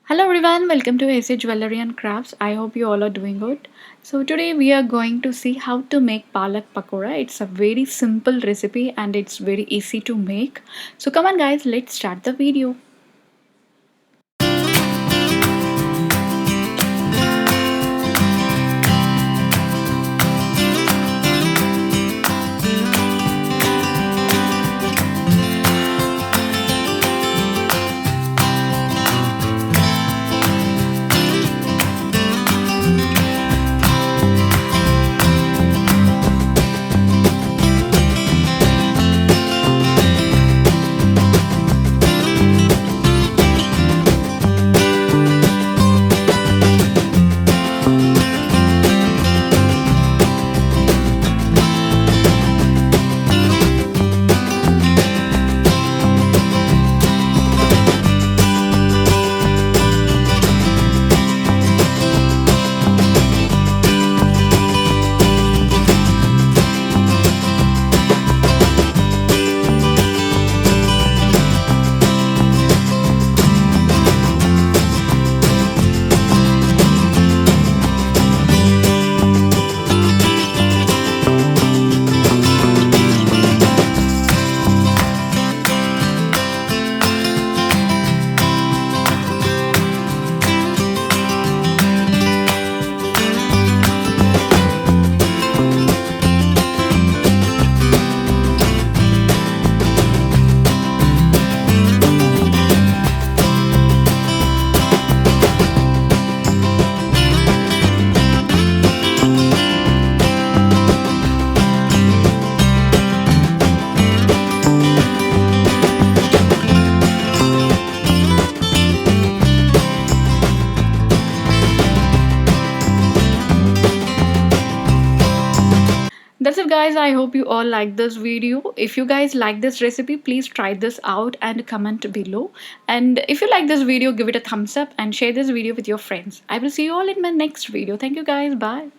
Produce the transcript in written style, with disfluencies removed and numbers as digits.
Hello everyone, welcome to AC Jewellery and Crafts. I hope you all are doing good. So today we are going to see how to make Palak Pakoda. It's a very simple recipe and it's very easy to make. So come on guys, let's start the video. That's it guys, I hope you all like this video. If you guys like this recipe, please try this out and comment below. And if you like this video, give it a thumbs up and share this video with your friends. I will see you all in my next video. Thank you guys, bye.